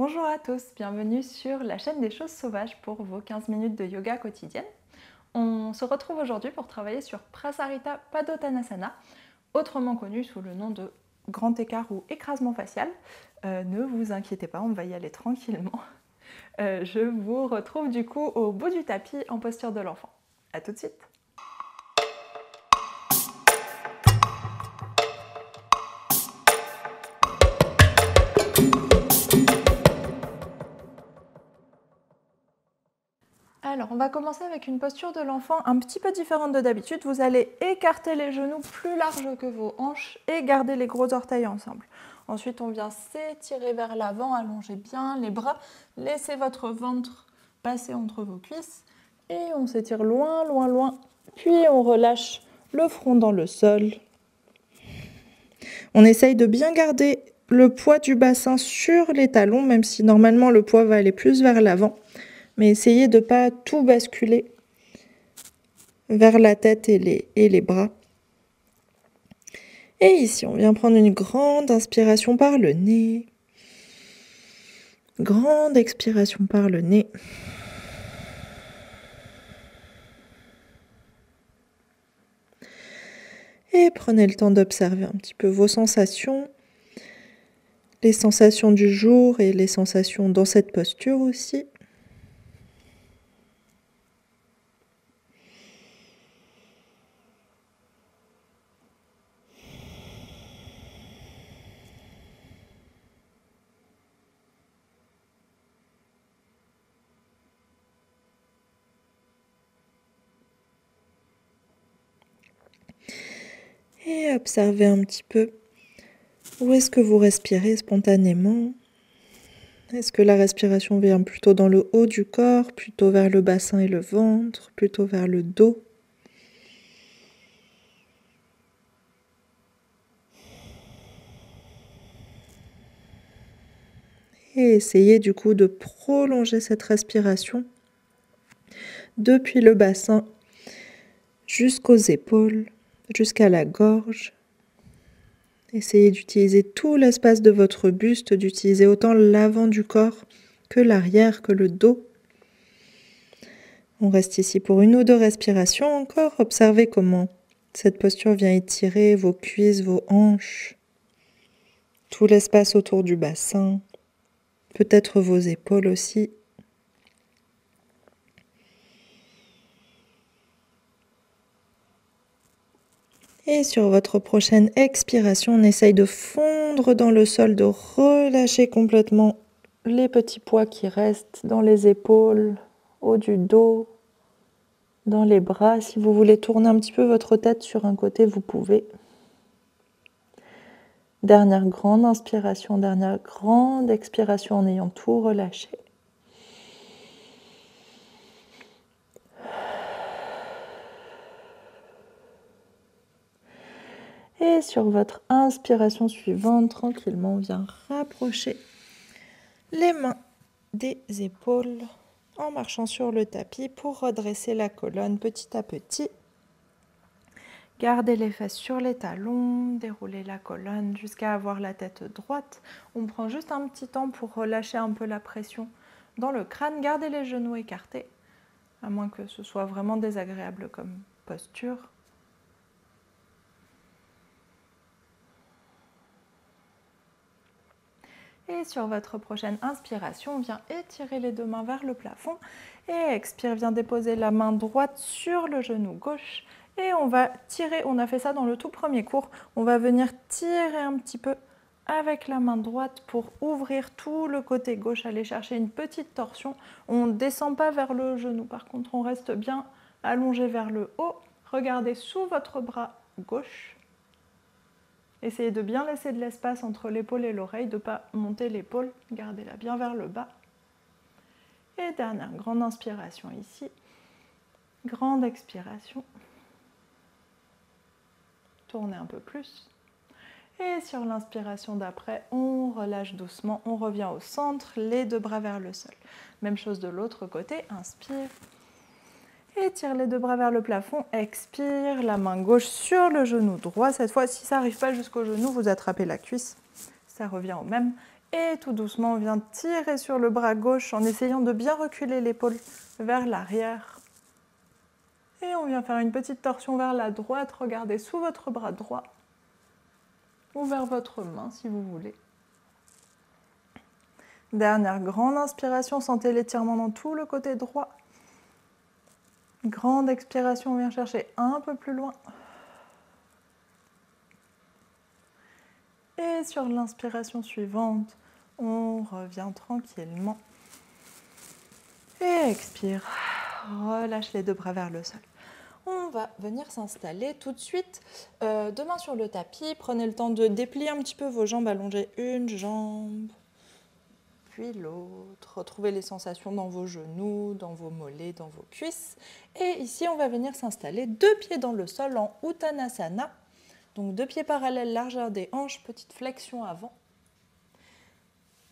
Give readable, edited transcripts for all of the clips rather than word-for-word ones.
Bonjour à tous, bienvenue sur la chaîne des choses sauvages pour vos 15 minutes de yoga quotidienne. On se retrouve aujourd'hui pour travailler sur Prasarita Padottanasana, autrement connu sous le nom de grand écart ou écrasement facial. Ne vous inquiétez pas, on va y aller tranquillement. Je vous retrouve du coup au bout du tapis en posture de l'enfant. A tout de suite. Alors, on va commencer avec une posture de l'enfant un petit peu différente de d'habitude. Vous allez écarter les genoux plus larges que vos hanches et garder les gros orteils ensemble. Ensuite, on vient s'étirer vers l'avant, allongez bien les bras, laissez votre ventre passer entre vos cuisses et on s'étire loin, loin, loin. Puis on relâche le front dans le sol. On essaye de bien garder le poids du bassin sur les talons, même si normalement le poids va aller plus vers l'avant. Mais essayez de ne pas tout basculer vers la tête et les bras. Et ici, on vient prendre une grande inspiration par le nez. Grande expiration par le nez. Et prenez le temps d'observer un petit peu vos sensations. Les sensations du jour et les sensations dans cette posture aussi. Et observez un petit peu où est-ce que vous respirez spontanément. Est-ce que la respiration vient plutôt dans le haut du corps, plutôt vers le bassin et le ventre, plutôt vers le dos? Et essayez du coup de prolonger cette respiration depuis le bassin jusqu'aux épaules, jusqu'à la gorge. Essayez d'utiliser tout l'espace de votre buste, d'utiliser autant l'avant du corps que l'arrière, que le dos. On reste ici pour une ou deux respirations encore. Observez comment cette posture vient étirer vos cuisses, vos hanches, tout l'espace autour du bassin, peut-être vos épaules aussi. Et sur votre prochaine expiration, on essaye de fondre dans le sol, de relâcher complètement les petits poids qui restent dans les épaules, haut du dos, dans les bras. Si vous voulez tourner un petit peu votre tête sur un côté, vous pouvez. Dernière grande inspiration, dernière grande expiration en ayant tout relâché. Et sur votre inspiration suivante, tranquillement, on vient rapprocher les mains des épaules en marchant sur le tapis pour redresser la colonne petit à petit. Gardez les fesses sur les talons, déroulez la colonne jusqu'à avoir la tête droite. On prend juste un petit temps pour relâcher un peu la pression dans le crâne. Gardez les genoux écartés, à moins que ce soit vraiment désagréable comme posture. Et sur votre prochaine inspiration, vient étirer les deux mains vers le plafond. Et expire, vient déposer la main droite sur le genou gauche. Et on va tirer, on a fait ça dans le tout premier cours, on va venir tirer un petit peu avec la main droite pour ouvrir tout le côté gauche, aller chercher une petite torsion. On ne descend pas vers le genou, par contre on reste bien allongé vers le haut. Regardez sous votre bras gauche. Essayez de bien laisser de l'espace entre l'épaule et l'oreille, de ne pas monter l'épaule, gardez-la bien vers le bas. Et dernière grande inspiration ici, grande expiration. Tournez un peu plus. Et sur l'inspiration d'après, on relâche doucement, on revient au centre, les deux bras vers le sol. Même chose de l'autre côté, inspire. Étire les deux bras vers le plafond, expire, la main gauche sur le genou droit. Cette fois, si ça n'arrive pas jusqu'au genou, vous attrapez la cuisse, ça revient au même. Et tout doucement, on vient tirer sur le bras gauche en essayant de bien reculer l'épaule vers l'arrière. Et on vient faire une petite torsion vers la droite. Regardez sous votre bras droit ou vers votre main si vous voulez. Dernière grande inspiration, sentez l'étirement dans tout le côté droit. Grande expiration, on vient chercher un peu plus loin. Et sur l'inspiration suivante, on revient tranquillement. Et expire. Relâche les deux bras vers le sol. On va venir s'installer tout de suite, deux mains sur le tapis. Prenez le temps de déplier un petit peu vos jambes, allonger une jambe, puis l'autre. Retrouvez les sensations dans vos genoux, dans vos mollets, dans vos cuisses. Et ici, on va venir s'installer deux pieds dans le sol en Uttanasana. Donc deux pieds parallèles, largeur des hanches, petite flexion avant.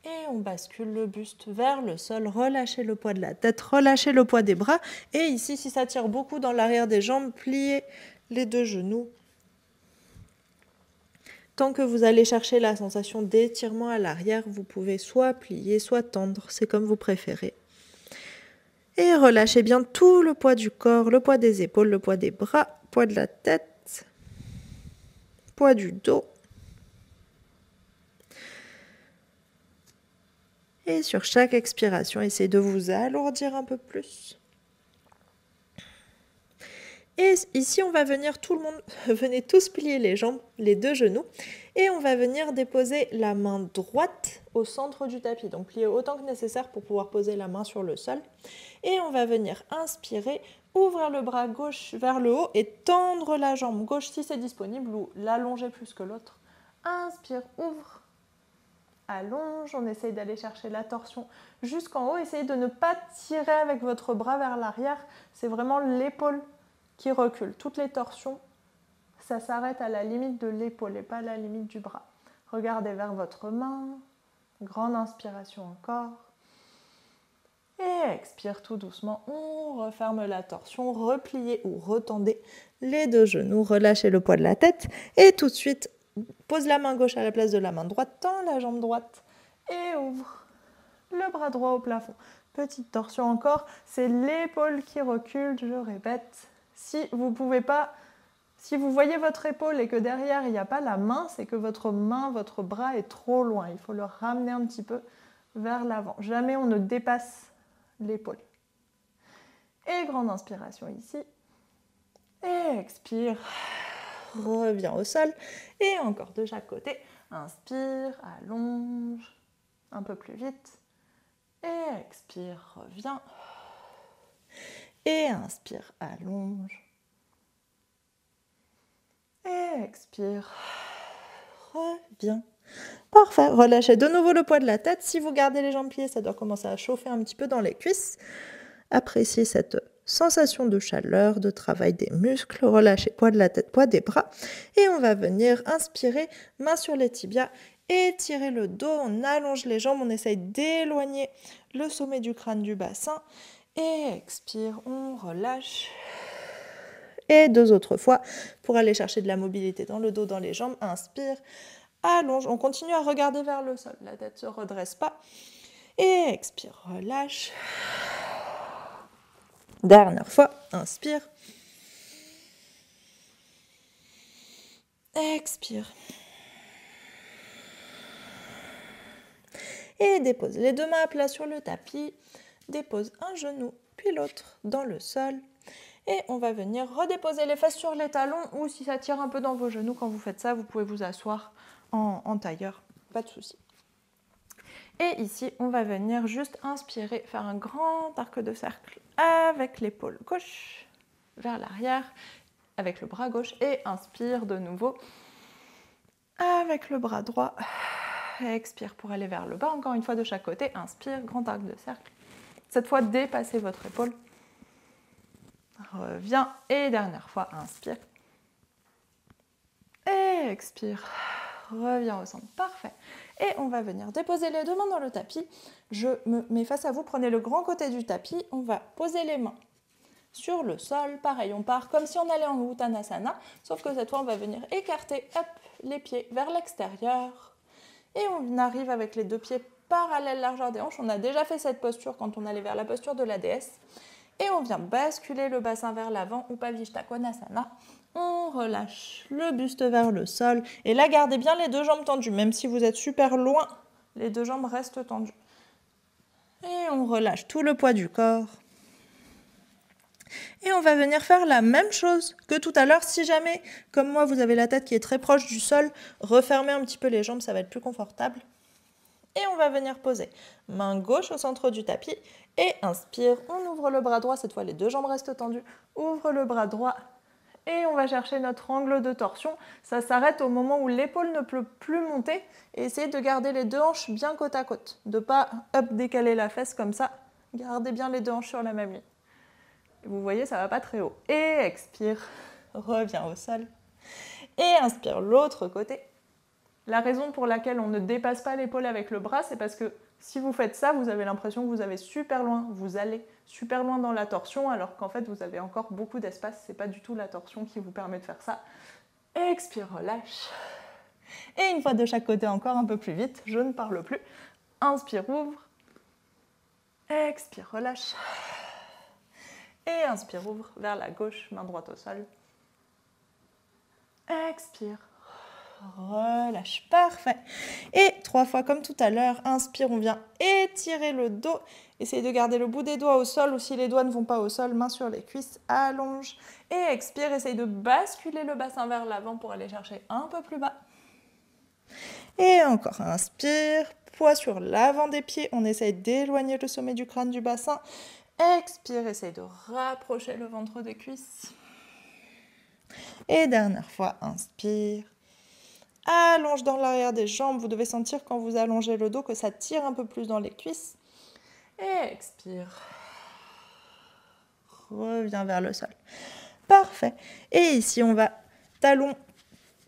Et on bascule le buste vers le sol, relâchez le poids de la tête, relâchez le poids des bras. Et ici, si ça tire beaucoup dans l'arrière des jambes, pliez les deux genoux. Tant que vous allez chercher la sensation d'étirement à l'arrière, vous pouvez soit plier, soit tendre, c'est comme vous préférez. Et relâchez bien tout le poids du corps, le poids des épaules, le poids des bras, poids de la tête, poids du dos. Et sur chaque expiration, essayez de vous alourdir un peu plus. Et ici, on va venir, tout le monde, venez tous plier les jambes, les deux genoux. Et on va venir déposer la main droite au centre du tapis. Donc, plier autant que nécessaire pour pouvoir poser la main sur le sol. Et on va venir inspirer, ouvrir le bras gauche vers le haut et tendre la jambe gauche si c'est disponible ou l'allonger plus que l'autre. Inspire, ouvre. Allonge, on essaye d'aller chercher la torsion jusqu'en haut. Essayez de ne pas tirer avec votre bras vers l'arrière. C'est vraiment l'épaule qui recule. Toutes les torsions, ça s'arrête à la limite de l'épaule et pas à la limite du bras. Regardez vers votre main. Grande inspiration encore. Et expire tout doucement. On referme la torsion. Repliez ou retendez les deux genoux. Relâchez le poids de la tête. Et tout de suite, pose la main gauche à la place de la main droite, tends la jambe droite et ouvre le bras droit au plafond. Petite torsion encore, c'est l'épaule qui recule, je répète. Si vous pouvez pas, si vous voyez votre épaule et que derrière il n'y a pas la main, c'est que votre main, votre bras est trop loin. Il faut le ramener un petit peu vers l'avant. Jamais on ne dépasse l'épaule. Et grande inspiration ici. Et expire. Reviens au sol et encore de chaque côté. Inspire, allonge, un peu plus vite. Et expire, reviens. Et inspire, allonge. Et expire, reviens. Parfait, relâchez de nouveau le poids de la tête. Si vous gardez les jambes pliées, ça doit commencer à chauffer un petit peu dans les cuisses. Appréciez cette sensation de chaleur, de travail des muscles. Relâchez poids de la tête, poids des bras. Et on va venir inspirer, main sur les tibias, étirer le dos, on allonge les jambes, on essaye d'éloigner le sommet du crâne du bassin. Et expire, on relâche. Et deux autres fois pour aller chercher de la mobilité dans le dos, dans les jambes. Inspire, allonge. On continue à regarder vers le sol. La tête ne se redresse pas. Et expire, relâche. Dernière fois, inspire. Expire. Et dépose les deux mains à plat sur le tapis. Dépose un genou, puis l'autre dans le sol. Et on va venir redéposer les fesses sur les talons ou si ça tire un peu dans vos genoux, quand vous faites ça, vous pouvez vous asseoir en tailleur. Pas de souci. Et ici, on va venir juste inspirer, faire un grand arc de cercle avec l'épaule gauche vers l'arrière, avec le bras gauche. Et inspire de nouveau avec le bras droit. Expire pour aller vers le bas. Encore une fois de chaque côté. Inspire, grand arc de cercle. Cette fois, dépassez votre épaule. Reviens. Et dernière fois, inspire. Et expire. Reviens au centre. Parfait. Et on va venir déposer les deux mains dans le tapis. Je me mets face à vous. Prenez le grand côté du tapis. On va poser les mains sur le sol. Pareil, on part comme si on allait en Uttanasana. Sauf que cette fois, on va venir écarter les pieds vers l'extérieur. Et on arrive avec les deux pieds parallèles largeur des hanches. On a déjà fait cette posture quand on allait vers la posture de la déesse. Et on vient basculer le bassin vers l'avant, Upavishta Konasana. On relâche le buste vers le sol. Et là, gardez bien les deux jambes tendues. Même si vous êtes super loin, les deux jambes restent tendues. Et on relâche tout le poids du corps. Et on va venir faire la même chose que tout à l'heure. Si jamais, comme moi, vous avez la tête qui est très proche du sol, refermez un petit peu les jambes, ça va être plus confortable. Et on va venir poser main gauche au centre du tapis. Et inspire, on ouvre le bras droit. Cette fois, les deux jambes restent tendues. Ouvre le bras droit. Et on va chercher notre angle de torsion. Ça s'arrête au moment où l'épaule ne peut plus monter. Et essayez de garder les deux hanches bien côte à côte. De ne pas décaler la fesse comme ça. Gardez bien les deux hanches sur la même ligne. Vous voyez, ça ne va pas très haut. Et expire, reviens au sol. Et inspire l'autre côté. La raison pour laquelle on ne dépasse pas l'épaule avec le bras, c'est parce que si vous faites ça, vous avez l'impression que vous allez super loin dans la torsion, alors qu'en fait, vous avez encore beaucoup d'espace. Ce n'est pas du tout la torsion qui vous permet de faire ça. Expire, relâche. Et une fois de chaque côté, encore un peu plus vite. Je ne parle plus. Inspire, ouvre. Expire, relâche. Et inspire, ouvre vers la gauche, main droite au sol. Expire, relâche, parfait. Et 3 fois comme tout à l'heure, inspire, on vient étirer le dos. Essayez de garder le bout des doigts au sol ou si les doigts ne vont pas au sol, main sur les cuisses, allonge. Et expire, essaye de basculer le bassin vers l'avant pour aller chercher un peu plus bas. Et encore, inspire, poids sur l'avant des pieds, on essaye d'éloigner le sommet du crâne du bassin. Expire, essaye de rapprocher le ventre des cuisses. Et dernière fois, inspire. Allonge dans l'arrière des jambes. Vous devez sentir quand vous allongez le dos que ça tire un peu plus dans les cuisses. Et expire. Reviens vers le sol. Parfait. Et ici, on va talon,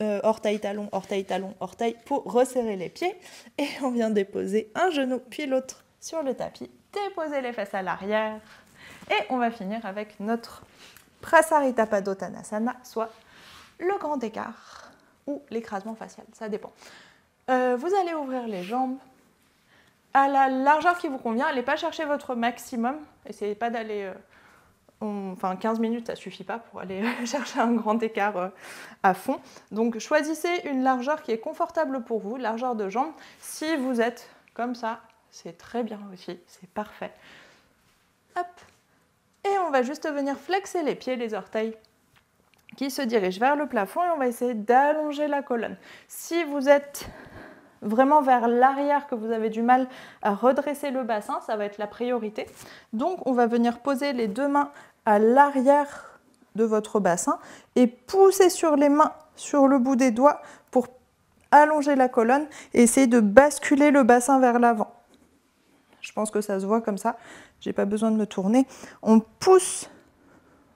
orteil, talon, orteil, talon, orteil pour resserrer les pieds. Et on vient déposer un genou puis l'autre sur le tapis. Déposer les fesses à l'arrière. Et on va finir avec notre Prasarita Padottanasana, soit le grand écart ou l'écrasement facial, ça dépend. Vous allez ouvrir les jambes à la largeur qui vous convient. N'allez pas chercher votre maximum. Essayez pas d'aller... 15 minutes, ça ne suffit pas pour aller chercher un grand écart à fond. Donc choisissez une largeur qui est confortable pour vous, largeur de jambes. Si vous êtes comme ça, c'est très bien aussi, c'est parfait. Hop. Et on va juste venir flexer les pieds, les orteils qui se dirigent vers le plafond et on va essayer d'allonger la colonne. Si vous êtes vraiment vers l'arrière, que vous avez du mal à redresser le bassin, ça va être la priorité. Donc on va venir poser les deux mains à l'arrière de votre bassin et pousser sur les mains, sur le bout des doigts pour allonger la colonne et essayer de basculer le bassin vers l'avant. Je pense que ça se voit comme ça, je n'ai pas besoin de me tourner. On pousse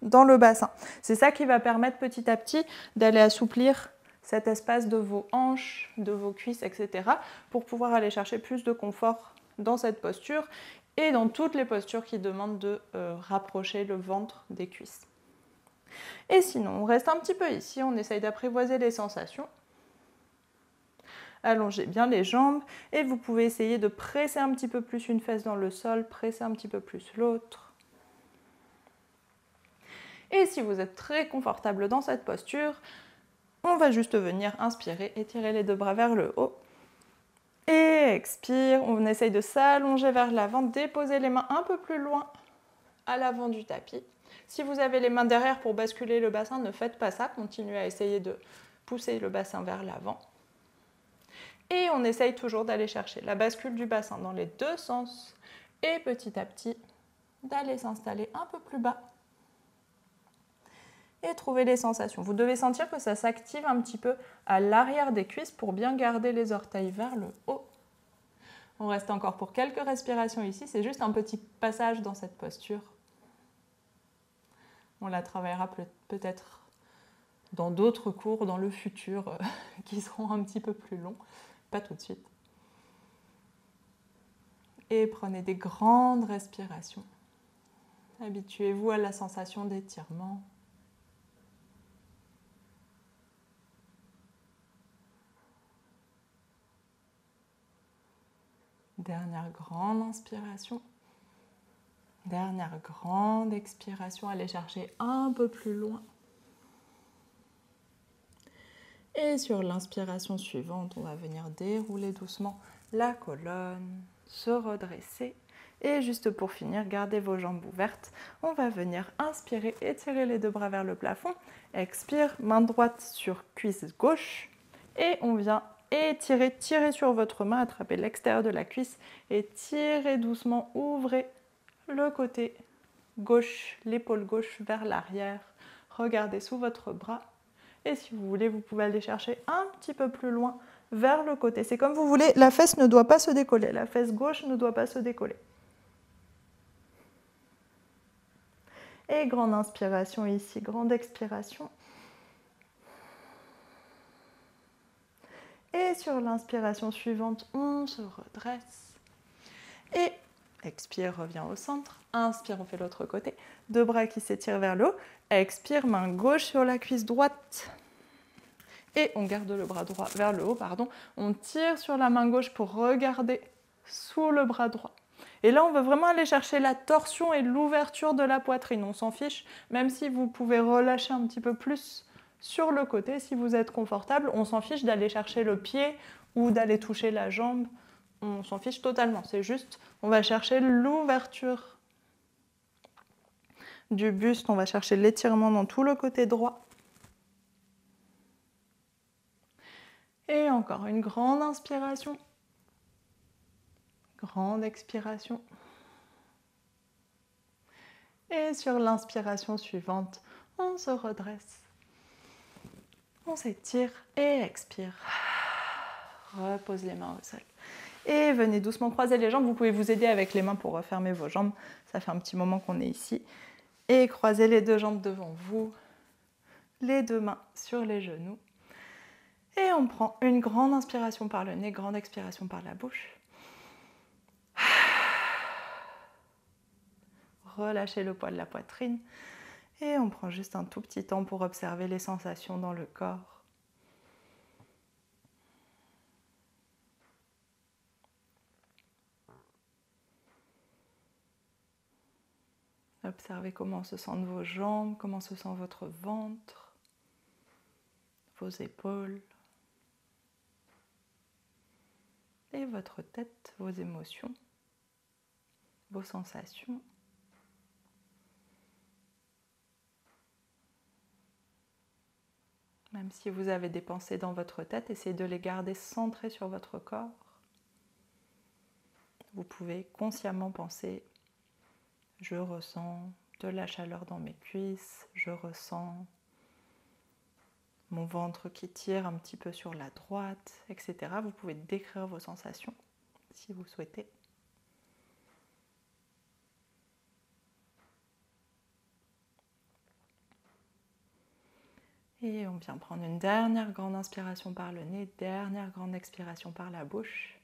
dans le bassin. C'est ça qui va permettre petit à petit d'aller assouplir cet espace de vos hanches, de vos cuisses, etc. pour pouvoir aller chercher plus de confort dans cette posture et dans toutes les postures qui demandent de rapprocher le ventre des cuisses. Et sinon, on reste un petit peu ici, on essaye d'apprivoiser les sensations. Allongez bien les jambes et vous pouvez essayer de presser un petit peu plus une fesse dans le sol, presser un petit peu plus l'autre. Et si vous êtes très confortable dans cette posture, on va juste venir inspirer, étirer les deux bras vers le haut. Et expire, on essaye de s'allonger vers l'avant, déposer les mains un peu plus loin à l'avant du tapis. Si vous avez les mains derrière pour basculer le bassin, ne faites pas ça, continuez à essayer de pousser le bassin vers l'avant. Et on essaye toujours d'aller chercher la bascule du bassin dans les deux sens et petit à petit d'aller s'installer un peu plus bas et trouver les sensations. Vous devez sentir que ça s'active un petit peu à l'arrière des cuisses pour bien garder les orteils vers le haut. On reste encore pour quelques respirations ici, c'est juste un petit passage dans cette posture. On la travaillera peut-être dans d'autres cours, dans le futur, qui seront un petit peu plus longs. Pas tout de suite. Et prenez des grandes respirations. Habituez-vous à la sensation d'étirement. Dernière grande inspiration. Dernière grande expiration. Allez chercher un peu plus loin. Et sur l'inspiration suivante, on va venir dérouler doucement la colonne, se redresser. Et juste pour finir, gardez vos jambes ouvertes. On va venir inspirer, étirer les deux bras vers le plafond. Expire, main droite sur cuisse gauche. Et on vient étirer, tirer sur votre main, attrapez l'extérieur de la cuisse et tirez doucement, ouvrez le côté gauche, l'épaule gauche vers l'arrière. Regardez sous votre bras. Et si vous voulez, vous pouvez aller chercher un petit peu plus loin vers le côté. C'est comme vous voulez, la fesse ne doit pas se décoller. La fesse gauche ne doit pas se décoller. Et grande inspiration ici, grande expiration. Et sur l'inspiration suivante, on se redresse. Et expire, revient au centre. Inspire, on fait l'autre côté. Deux bras qui s'étirent vers le haut. Expire, main gauche sur la cuisse droite. Et on garde le bras droit vers le haut, pardon. On tire sur la main gauche pour regarder sous le bras droit. Et là, on veut vraiment aller chercher la torsion et l'ouverture de la poitrine. On s'en fiche, même si vous pouvez relâcher un petit peu plus sur le côté, si vous êtes confortable. On s'en fiche d'aller chercher le pied ou d'aller toucher la jambe. On s'en fiche totalement. C'est juste, on va chercher l'ouverture du buste. On va chercher l'étirement dans tout le côté droit. Et encore une grande inspiration. Grande expiration. Et sur l'inspiration suivante, on se redresse. On s'étire et expire. Repose les mains au sol. Et venez doucement croiser les jambes. Vous pouvez vous aider avec les mains pour refermer vos jambes. Ça fait un petit moment qu'on est ici. Et croisez les deux jambes devant vous. Les deux mains sur les genoux. Et on prend une grande inspiration par le nez, grande expiration par la bouche. Relâchez le poids de la poitrine. Et on prend juste un tout petit temps pour observer les sensations dans le corps. Observez comment se sentent vos jambes, comment se sent votre ventre, vos épaules et votre tête, vos émotions, vos sensations. Même si vous avez des pensées dans votre tête, essayez de les garder centrées sur votre corps. Vous pouvez consciemment penser « Je ressens de la chaleur dans mes cuisses, je ressens mon ventre qui tire un petit peu sur la droite, etc. » Vous pouvez décrire vos sensations si vous souhaitez. Et on vient prendre une dernière grande inspiration par le nez, dernière grande expiration par la bouche.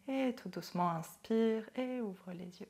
Et tout doucement, inspire et ouvre les yeux.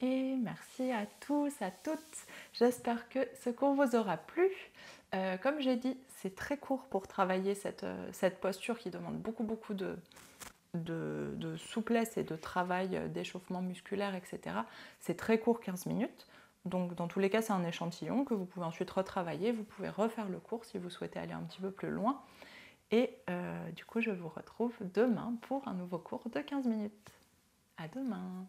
Et merci à tous, à toutes. J'espère que ce cours vous aura plu. Comme j'ai dit, c'est très court pour travailler cette posture qui demande beaucoup de souplesse et de travail, d'échauffement musculaire, etc. C'est très court, 15 minutes. Donc dans tous les cas, c'est un échantillon que vous pouvez ensuite retravailler. Vous pouvez refaire le cours si vous souhaitez aller un petit peu plus loin. Et du coup, je vous retrouve demain pour un nouveau cours de 15 minutes. À demain!